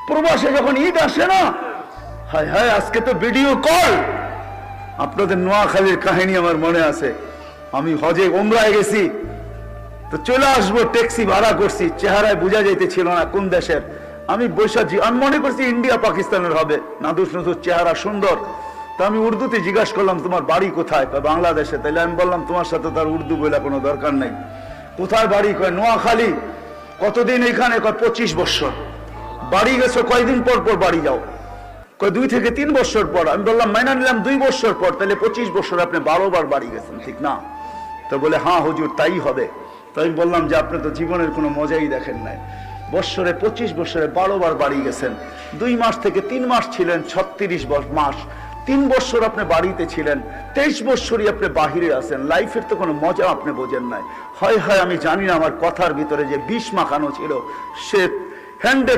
প্রবাসে যখন ঈদ আসে না, হায় হায় আজকে তো ভিডিও কল। আপনাদের নোয়াখালীর কাহিনী আমার মনে আছে। আমি হজে ওমরায় গেছি, তো চলে আসবো, ট্যাক্সি ভাড়া করছি, চেহারায় বোঝা যাইতেছিল না কোন দেশের। আমি বৈশাখী, আমি মনে করছি ইন্ডিয়া পাকিস্তানের হবে, নাদুস নদুস চেহারা সুন্দর। তো আমি উর্দুতে জিজ্ঞাসা করলাম তোমার বাড়ি কোথায়? বাংলাদেশে। তাইলে আমি বললাম তোমার সাথে তার উর্দু বলে কোনো দরকার নেই। কোথায় বাড়ি? কয় নোয়াখালী। কতদিন এখানে? কয় 25 বছর। বাড়ি গেছো কয়দিন পর পর বাড়ি যাও? কয় 2 থেকে 3 বছর পর। আমি বললাম মাইনা নিলাম 2 বছর পর, তাহলে 25 বছর আপনি 12 বার বাড়ি গেছেন, ঠিক না? তো বলে হ্যাঁ হুজুর তাই হবে। তো আমি বললাম যে আপনি তো জীবনের কোনো মজাই দেখেন নাই। বৎসরে 25 বছরে 12 বার বাড়ি গেছেন। 2 মাস থেকে 3 মাস ছিলেন, 36 মাস। 3 বছর আপনি বাড়িতে ছিলেন, 23 বছরই আপনি বাহিরে আছেন। লাইফের তো কোনো মজা আপনি বোঝেন নাই। হয় হয় আমি জানি না আমার কথার ভিতরে যে বিষ মাখানো ছিল, সে হ্যান্ডে